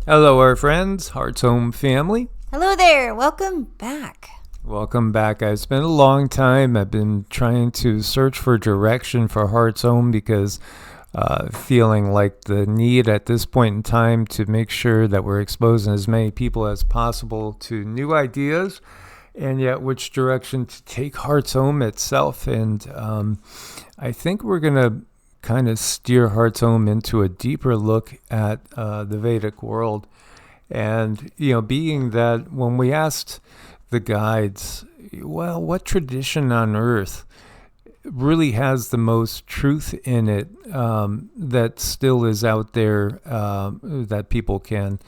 Hello, our friends, Hearts Home family. Hello there. Welcome back. Welcome back. It's been a long time. I've been trying to search for direction for Hearts Home because feeling like the need at this point in time to make sure that we're exposing as many people as possible to new ideas and yet which direction to take Hearts Home itself. And I think we're going to kind of steer Hearts Home into a deeper look at the Vedic world. And, being that when we asked the guides, well, what tradition on earth really has the most truth in it that still is out there that people can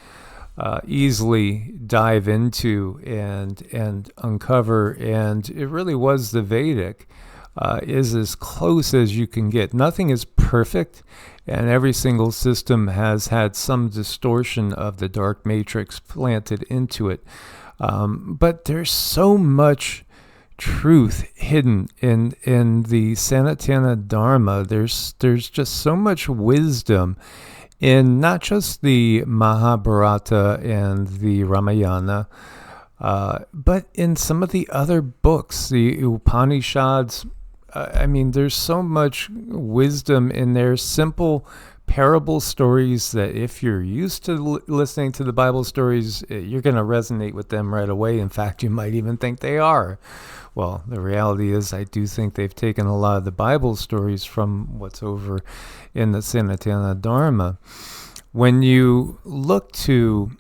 easily dive into and uncover? And it really was the Vedic. Is as close as you can get. Nothing is perfect, and every single system has had some distortion of the dark matrix planted into it. But there's so much truth hidden in the Sanatana Dharma. There's just so much wisdom in not just the Mahabharata and the Ramayana, but in some of the other books, the Upanishads. There's so much wisdom in there, simple parable stories that if you're used to listening to the Bible stories, you're going to resonate with them right away. In fact, you might even think they are. Well, the reality is I do think they've taken a lot of the Bible stories from what's over in the Sanatana Dharma. When you look to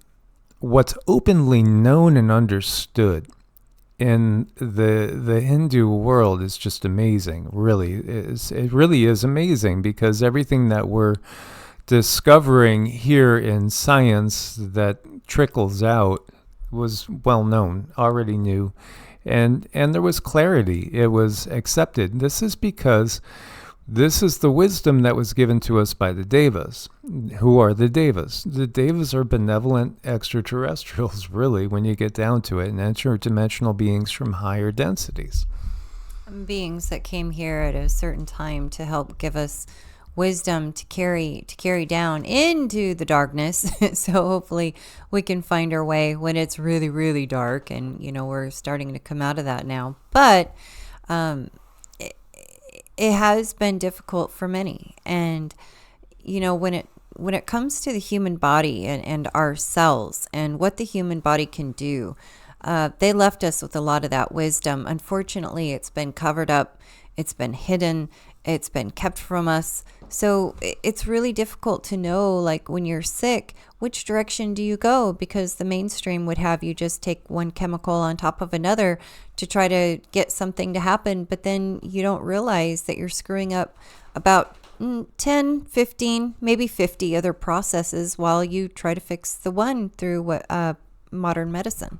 what's openly known and understood in the Hindu world is just amazing. It really is amazing, because everything that we're discovering here in science that trickles out was well known, already knew, and there was clarity. It was accepted. This is because this is the wisdom that was given to us by the Devas. Who are the Devas? The Devas are benevolent extraterrestrials, really, when you get down to it, and interdimensional beings from higher densities. Beings that came here at a certain time to help give us wisdom to carry down into the darkness. So hopefully we can find our way when it's really, really dark, and we're starting to come out of that now. But it has been difficult for many. And, when it comes to the human body and our cells and what the human body can do, they left us with a lot of that wisdom. Unfortunately, it's been covered up. It's been hidden. It's been kept from us. So it's really difficult to know, like when you're sick, which direction do you go? Because the mainstream would have you just take one chemical on top of another to try to get something to happen. But then you don't realize that you're screwing up about 10, 15, maybe 50 other processes while you try to fix the one through modern medicine.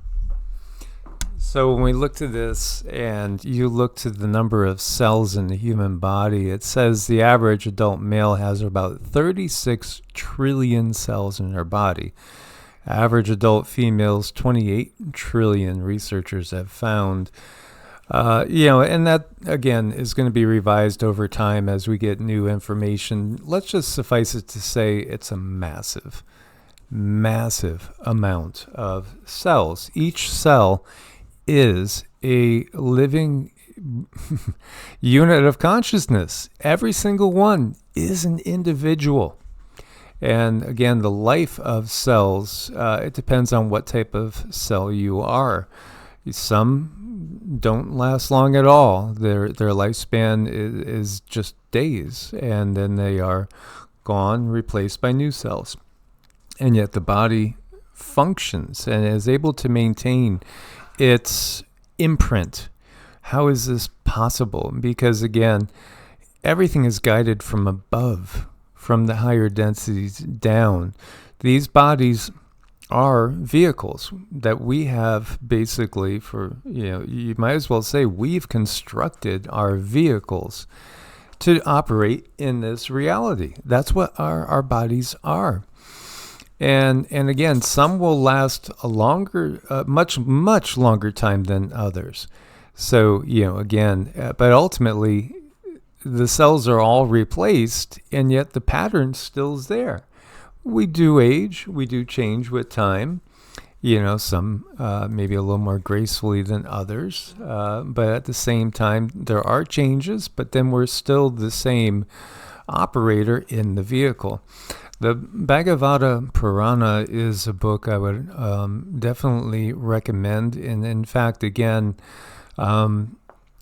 So when we look to this and you look to the number of cells in the human body, it says the average adult male has about 36 trillion cells in their body. Average adult females, 28 trillion, researchers have found. And that, again, is going to be revised over time as we get new information. Let's just suffice it to say it's a massive, massive amount of cells. Each cell is a living unit of consciousness. Every single one is an individual. And again, the life of cells, it depends on what type of cell you are. Some don't last long at all. Their lifespan is just days, and then they are gone, replaced by new cells. And yet the body functions and is able to maintain its imprint. How is this possible? Because again, everything is guided from above, from the higher densities down. These bodies are vehicles that we have basically you might as well say we've constructed our vehicles to operate in this reality. That's what our bodies are. And again, some will last a longer, much longer time than others. So, but ultimately, the cells are all replaced, and yet the pattern still is there. we do age, we do change with time. Some maybe a little more gracefully than others. But at the same time, there are changes, but then we're still the same operator in the vehicle. The Bhagavata Purana is a book I would definitely recommend. And in fact, again,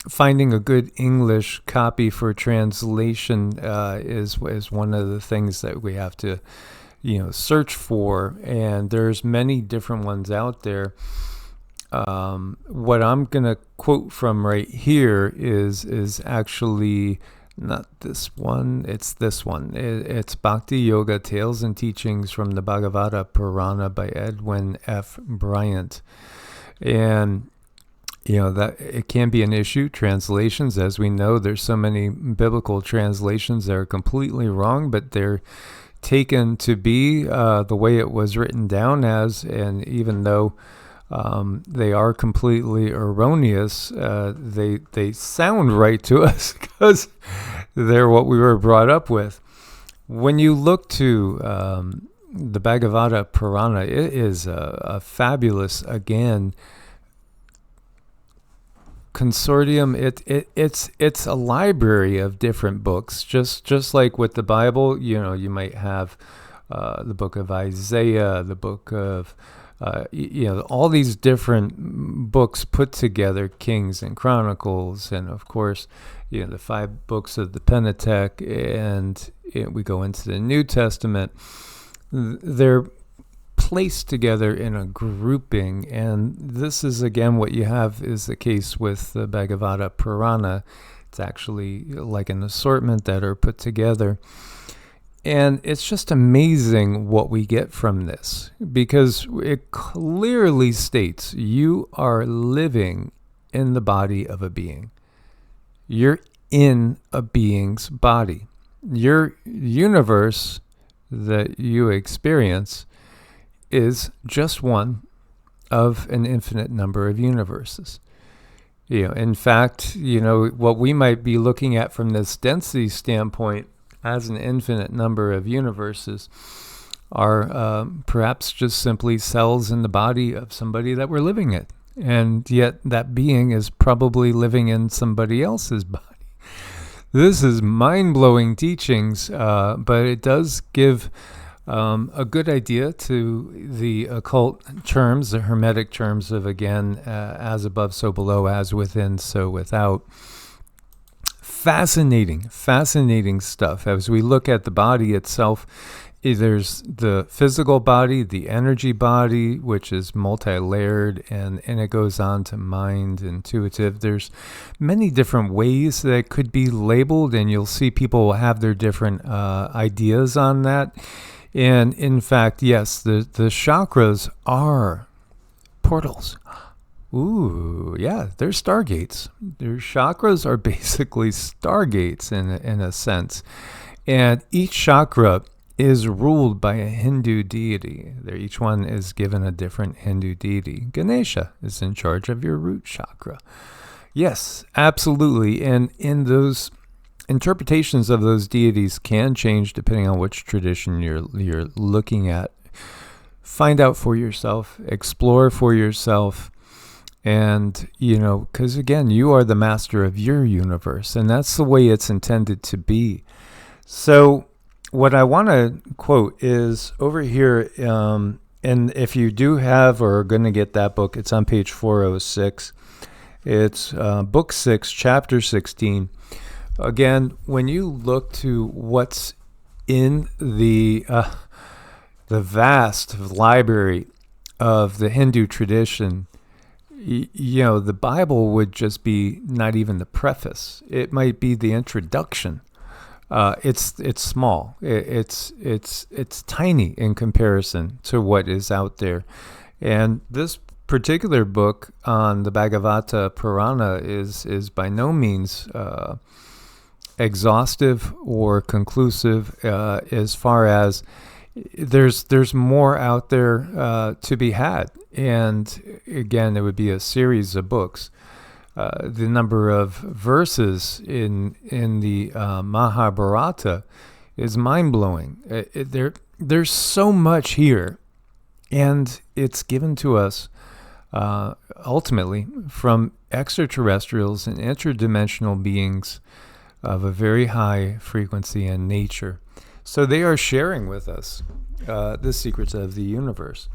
finding a good English copy for translation is one of the things that we have to search for, and there's many different ones out there. What I'm gonna quote from right here is actually not this one, it's this one. It's Bhakti Yoga Tales and Teachings from the Bhagavata Purana by Edwin F. Bryant. And that it can be an issue. Translations, as we know, there's so many biblical translations that are completely wrong, but they're taken to be the way it was written down as, and even though they are completely erroneous, they sound right to us because they're what we were brought up with. When you look to the Bhagavata Purana, it is a fabulous, again, consortium. It's a library of different books, just like with the Bible. You might have the book of Isaiah, the book of all these different books put together, Kings and Chronicles, and of course the 5 books of the Pentateuch, and we go into the New Testament. They're placed together in a grouping, and this is again what you have is the case with the Bhagavata Purana. It's actually like an assortment that are put together, and it's just amazing what we get from this, because it clearly states you are living in the body of a being. You're in a being's body. Your universe that you experience is just one of an infinite number of universes. In fact, what we might be looking at from this density standpoint as an infinite number of universes are perhaps just simply cells in the body of somebody that we're living in. And yet that being is probably living in somebody else's body. This is mind-blowing teachings, but it does give a good idea to the occult terms, the Hermetic terms of, again, as above, so below, as within, so without. Fascinating stuff. As we look at the body itself, there's the physical body, the energy body, which is multi-layered, and it goes on to mind, intuitive. There's many different ways that it could be labeled, and you'll see people have their different ideas on that. And in fact, yes, the chakras are portals. Ooh, yeah, they're stargates. Their chakras are basically stargates in a sense. And each chakra is ruled by a Hindu deity. Each one is given a different Hindu deity. Ganesha is in charge of your root chakra. Yes, absolutely. And in those interpretations of those deities can change depending on which tradition you're looking at. Find out for yourself, explore for yourself, and because again, you are the master of your universe, and that's the way it's intended to be. So what I want to quote is over here, and if you do have or are going to get that book, it's on page 406. It's book 6, chapter 16. Again, when you look to what's in the vast library of the Hindu tradition, the Bible would just be not even the preface. It might be the introduction. It's small. It's tiny in comparison to what is out there, and this particular book on the Bhagavata Purana is by no means exhaustive or conclusive as far as there's more out there to be had. And again, it would be a series of books. The number of verses in the Mahabharata is mind-blowing. there's so much here, and it's given to us ultimately from extraterrestrials and interdimensional beings of a very high frequency and nature. So they are sharing with us the secrets of the universe.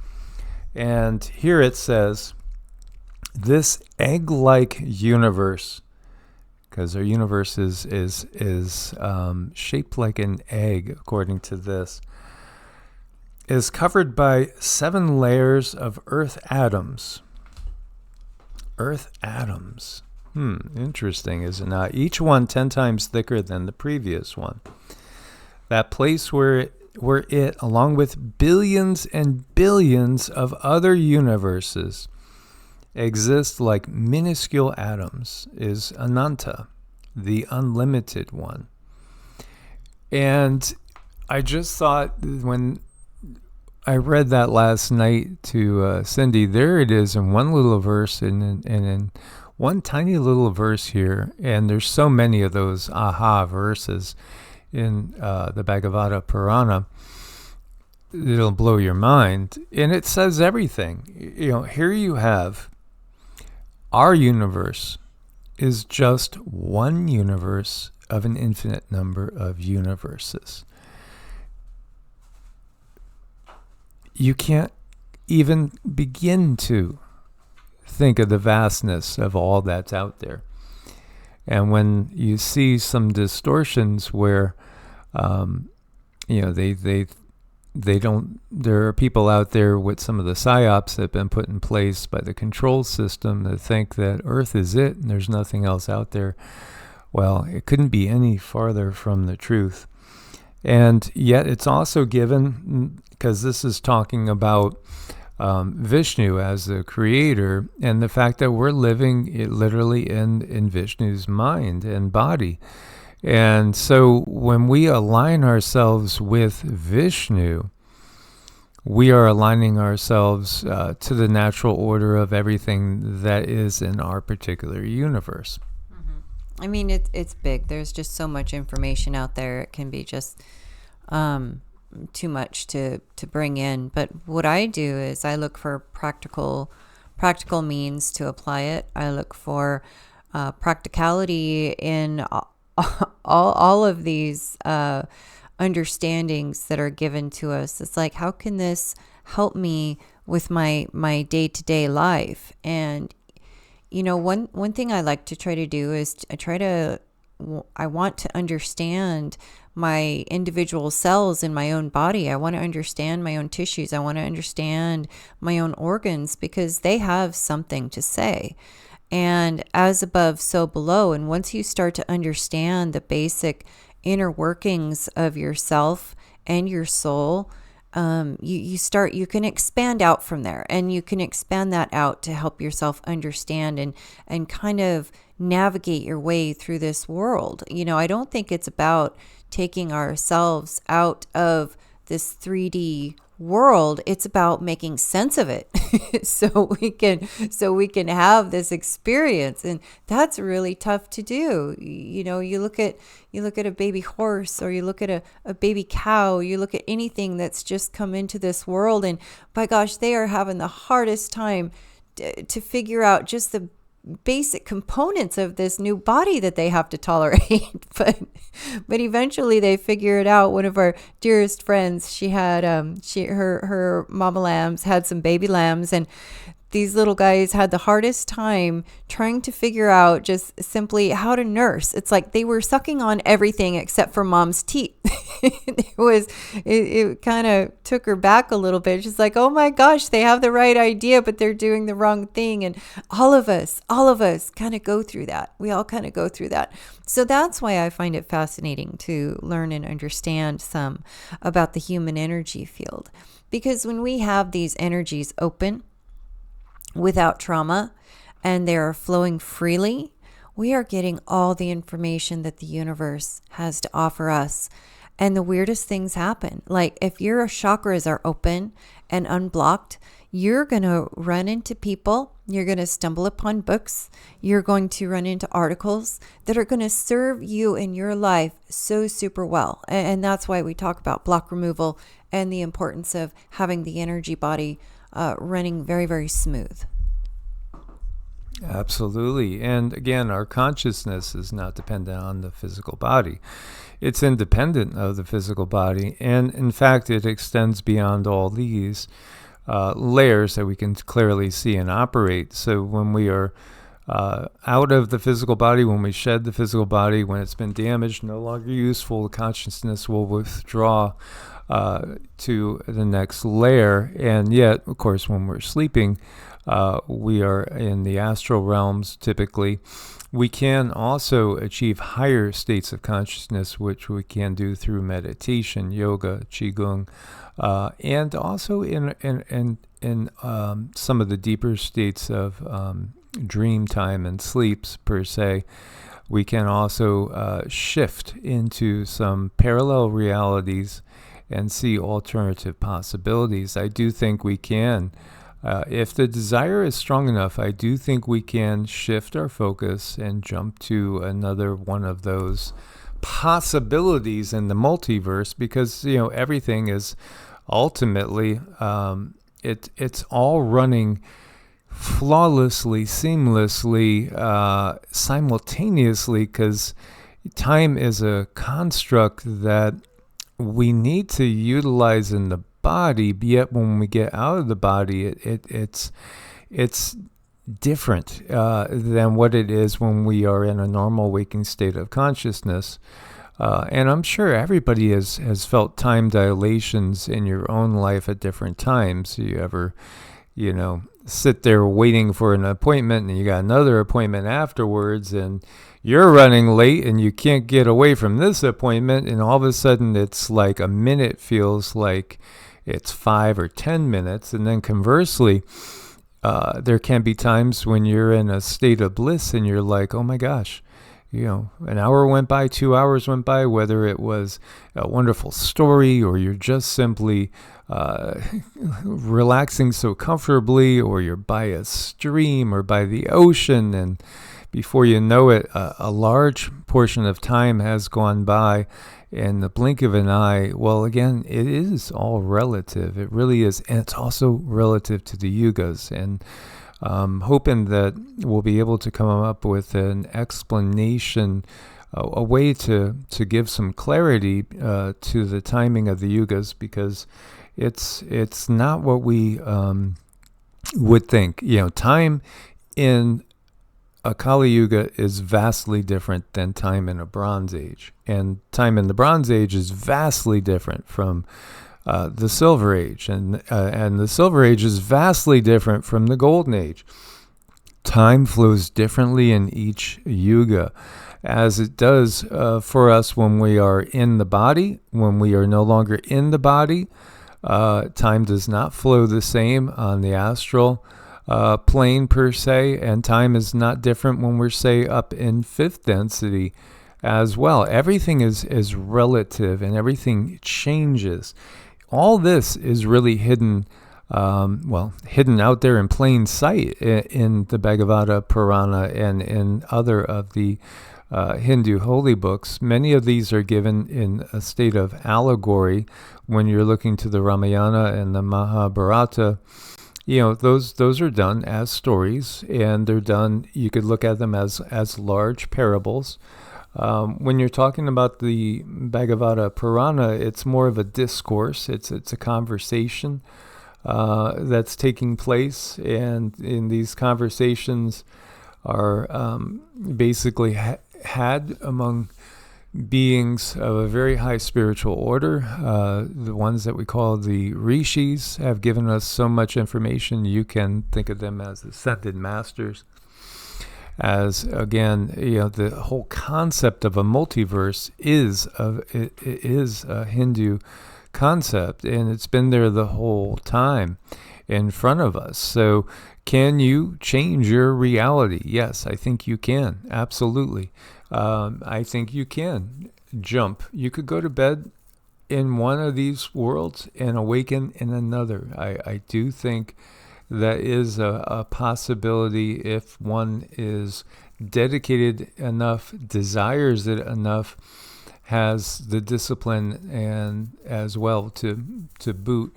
And here it says, this egg-like universe, because our universe is shaped like an egg, according to this, is covered by 7 layers of earth atoms. Earth atoms. Interesting, is it not? Each one 10 times thicker than the previous one. That place where it, along with billions and billions of other universes, exist like minuscule atoms, is Ananta, the unlimited one. And I just thought, when I read that last night to Cindy, there it is in one little verse, and in one tiny little verse here, and there's so many of those aha verses in the Bhagavata Purana. It'll blow your mind, and it says everything. Here you have our universe is just one universe of an infinite number of universes. You can't even begin to think of the vastness of all that's out there. And when you see some distortions where, they don't, there are people out there with some of the psyops that have been put in place by the control system that think that Earth is it and there's nothing else out there. Well, it couldn't be any farther from the truth. And yet it's also given, because this is talking about Vishnu as the creator, and the fact that we're living it literally in Vishnu's mind and body. And so when we align ourselves with Vishnu, we are aligning ourselves to the natural order of everything that is in our particular universe. I mean, it's big. There's just so much information out there. It can be just too much to bring in. But what I do is I look for practical means to apply it. I look for practicality in all of these understandings that are given to us. It's like, how can this help me with my day-to-day life? And one thing I like to try to do is I want to understand my individual cells in my own body. I want to understand my own tissues. I want to understand my own organs, because they have something to say. And as above, so below. And once you start to understand the basic inner workings of yourself and your soul, you can expand out from there, and you can expand that out to help yourself understand and kind of navigate your way through this world. I don't think it's about taking ourselves out of this 3D world. It's about making sense of it so we can have this experience. And that's really tough to do. You look at a baby horse, or you look at a baby cow, you look at anything that's just come into this world, and by gosh, they are having the hardest time to figure out just the basic components of this new body that they have to tolerate. but eventually they figure it out. One of our dearest friends, she had her mama lambs had some baby lambs, and these little guys had the hardest time trying to figure out just simply how to nurse. It's like they were sucking on everything except for mom's teeth. It kind of took her back a little bit. She's like, oh my gosh, they have the right idea, but they're doing the wrong thing. And all of us kind of go through that. We all kind of go through that. So that's why I find it fascinating to learn and understand some about the human energy field. Because when we have these energies open, without trauma, and they are flowing freely, we are getting all the information that the universe has to offer us. And the weirdest things happen. Like if your chakras are open and unblocked, you're going to run into people, you're going to stumble upon books, you're going to run into articles that are going to serve you in your life so super well. And that's why we talk about block removal and the importance of having the energy body running very, very smooth. Absolutely. And again, our consciousness is not dependent on the physical body. It's independent of the physical body. And in fact, it extends beyond all these layers that we can clearly see and operate. So when we are out of the physical body, when we shed the physical body, when it's been damaged, no longer useful, the consciousness will withdraw to the next layer. And yet, of course, when we're sleeping, we are in the astral realms typically. We can also achieve higher states of consciousness, which we can do through meditation, yoga, Qigong, and also in some of the deeper states of dream time and sleeps per se. We can also shift into some parallel realities and see alternative possibilities. I do think we can. If the desire is strong enough, I do think we can shift our focus and jump to another one of those possibilities in the multiverse, because everything is ultimately it's all running flawlessly, seamlessly, simultaneously, because time is a construct that we need to utilize in the body, yet when we get out of the body, it's different than what it is when we are in a normal waking state of consciousness. And I'm sure everybody has felt time dilations in your own life at different times. You ever, sit there waiting for an appointment and you got another appointment afterwards and you're running late and you can't get away from this appointment, and all of a sudden it's like a minute feels like it's 5 or 10 minutes. And then conversely, there can be times when you're in a state of bliss and you're like, oh my gosh, an hour went by, 2 hours went by, whether it was a wonderful story or you're just simply relaxing so comfortably, or you're by a stream or by the ocean, and before you know it, a large portion of time has gone by in the blink of an eye. Well, again, it is all relative. It really is. And it's also relative to the yugas. And hoping that we'll be able to come up with an explanation, a way to give some clarity to the timing of the yugas, because it's not what we would think. Time in a Kali Yuga is vastly different than time in a Bronze Age. And time in the Bronze Age is vastly different from the Silver Age. And the Silver Age is vastly different from the Golden Age. Time flows differently in each Yuga, as it does for us when we are in the body. When we are no longer in the body, time does not flow the same on the astral plane per se, and time is not different when we're, say, up in fifth density as well. Everything is relative and everything changes. All this is really hidden out there in plain sight in the Bhagavata, Purana, and in other of the Hindu holy books. Many of these are given in a state of allegory. When you're looking to the Ramayana and the Mahabharata, those are done as stories, and they're done, you could look at them as large parables. When you're talking about the Bhagavata Purana, it's more of a discourse. It's a conversation that's taking place, and in these conversations are basically had among beings of a very high spiritual order. The ones that we call the rishis have given us so much information. You can think of them as ascended masters. As again, the whole concept of a multiverse is a Hindu concept, and it's been there the whole time in front of us. So can you change your reality? Yes, I think you can. Absolutely. I think you can jump. You could go to bed in one of these worlds and awaken in another. I do think that is a possibility if one is dedicated enough, desires it enough, has the discipline and as well to boot,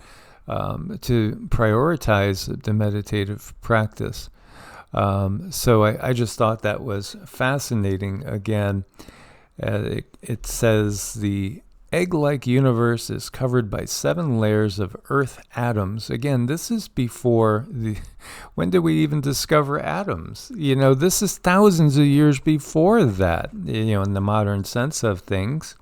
to prioritize the meditative practice. So I just thought that was fascinating. Again, it says the egg-like universe is covered by 7 layers of earth atoms. Again, this is before when did we even discover atoms? This is thousands of years before that, in the modern sense of things.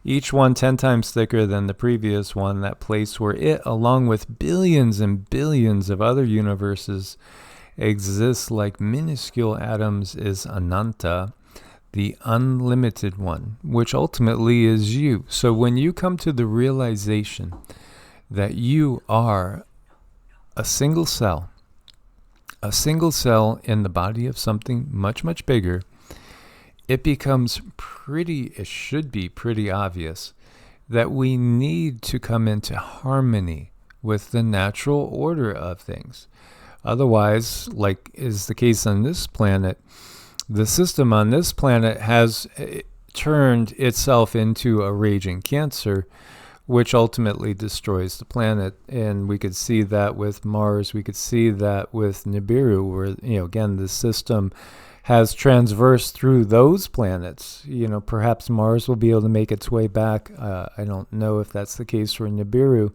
Each one 10 times thicker than the previous one, that place where it, along with billions and billions of other universes, exists like minuscule atoms, is Ananta, the unlimited one, which ultimately is you. So when you come to the realization that you are a single cell in the body of something much, much bigger, it should be pretty obvious that we need to come into harmony with the natural order of things. Otherwise, like is the case on this planet, the system on this planet has turned itself into a raging cancer, which ultimately destroys the planet. And we could see that with Mars. We could see that with Nibiru, where, again, the system has transversed through those planets. Perhaps Mars will be able to make its way back. I don't know if that's the case for Nibiru.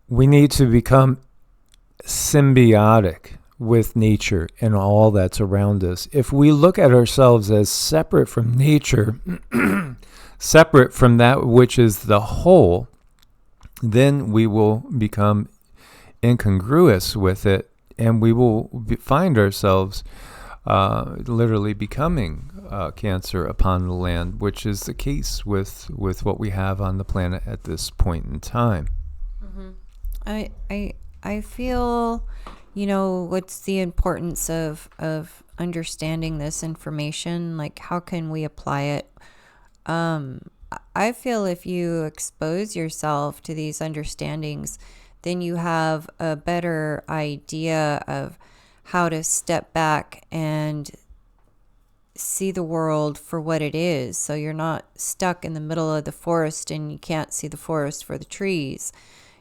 We need to become symbiotic with nature and all that's around us. If we look at ourselves as separate from nature, separate from that which is the whole, then we will become incongruous with it, and we will find ourselves literally becoming cancer upon the land, which is the case with what we have on the planet at this point in time. Mm-hmm. I feel, what's the importance of understanding this information? Like, how can we apply it? I feel if you expose yourself to these understandings, then you have a better idea of how to step back and see the world for what it is. So you're not stuck in the middle of the forest and you can't see the forest for the trees.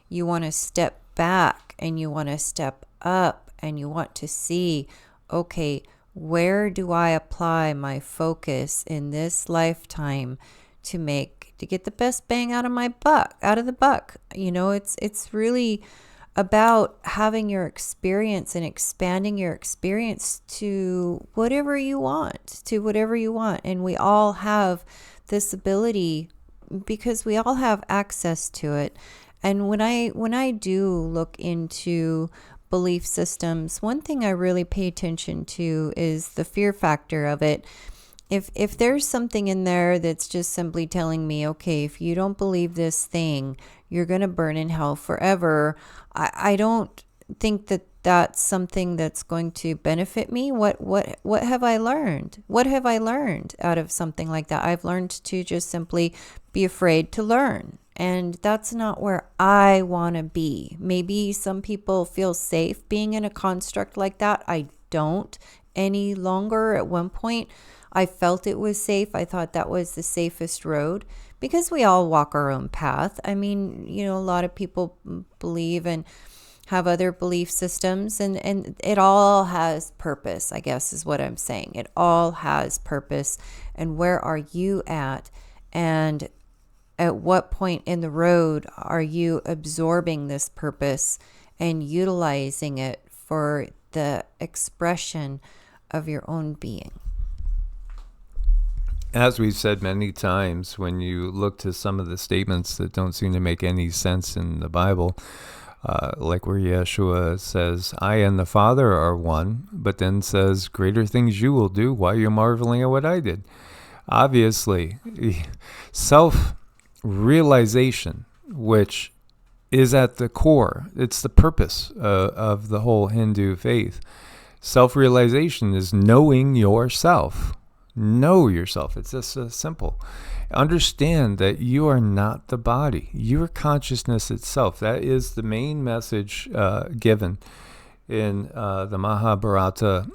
You want to step back and you want to step up and you want to see, okay, where do I apply my focus in this lifetime to get the best bang out of the buck. It's really about having your experience and expanding your experience to whatever you want. And we all have this ability because we all have access to it. And when I do look into belief systems, one thing I really pay attention to is the fear factor of it. If there's something in there that's just simply telling me, okay, if you don't believe this thing, you're going to burn in hell forever, I don't think that that's something that's going to benefit me. What have I learned? What have I learned out of something like that? I've learned to just simply be afraid to learn. And that's not where I want to be. Maybe some people feel safe being in a construct like that. I don't any longer. At one point, I felt it was safe. I thought that was the safest road because we all walk our own path. I mean, a lot of people believe and have other belief systems, and it all has purpose, I guess is what I'm saying. It all has purpose. And where are you at? And at what point in the road are you absorbing this purpose and utilizing it for the expression of your own being? As we've said many times, when you look to some of the statements that don't seem to make any sense in the Bible, like where Yeshua says, I and the Father are one, but then says, greater things you will do while you're marveling at what I did. Obviously, self-realization, which is at the core, it's the purpose of the whole Hindu faith. Self-realization is knowing yourself. Know yourself. It's just simple. Understand that you are not the body. You are consciousness itself. That is the main message given in the Mahabharata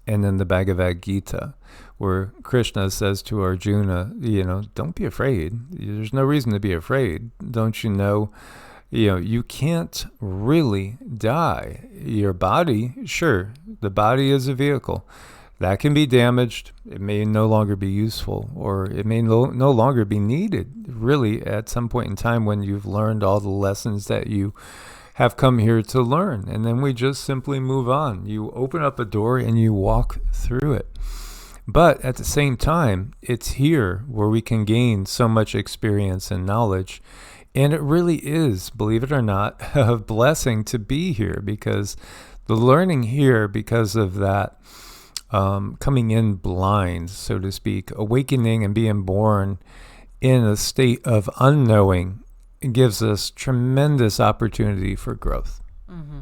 and in the Bhagavad Gita, where Krishna says to Arjuna, don't be afraid. There's no reason to be afraid. Don't you know, you can't really die. Your body, sure, the body is a vehicle. That can be damaged. It may no longer be useful, or it may no longer be needed, really, at some point in time when you've learned all the lessons that you have come here to learn. And then we just simply move on. You open up a door and you walk through it. But at the same time, it's here where we can gain so much experience and knowledge. And it really is, believe it or not, a blessing to be here, because the learning here, because of that, coming in blind, so to speak, awakening and being born in a state of unknowing, gives us tremendous opportunity for growth. Mm-hmm.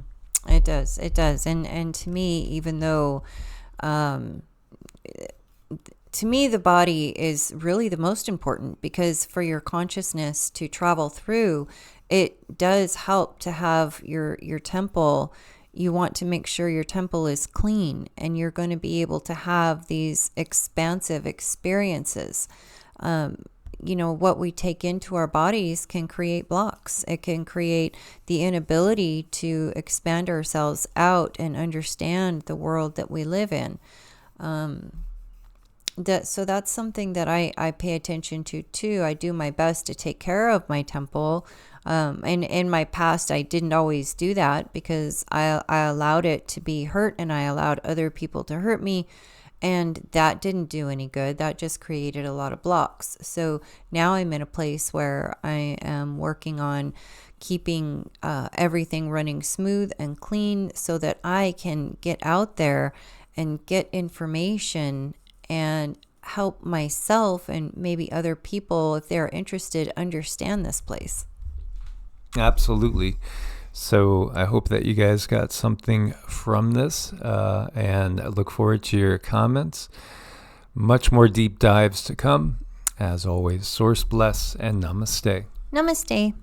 It does. And to me, even though, to me, the body is really the most important, because for your consciousness to travel through, it does help to have your temple. You want to make sure your temple is clean, and you're going to be able to have these expansive experiences. What we take into our bodies can create blocks. It can create the inability to expand ourselves out and understand the world that we live in. So that's something that I pay attention to too. I do my best to take care of my temple. And in my past, I didn't always do that, because I allowed it to be hurt, and I allowed other people to hurt me. And that didn't do any good. That just created a lot of blocks. So now I'm in a place where I am working on keeping everything running smooth and clean, so that I can get out there and get information and help myself and maybe other people, if they're interested, understand this place. Absolutely. So I hope that you guys got something from this, and I look forward to your comments. Much more deep dives to come. As always, source bless and namaste. Namaste.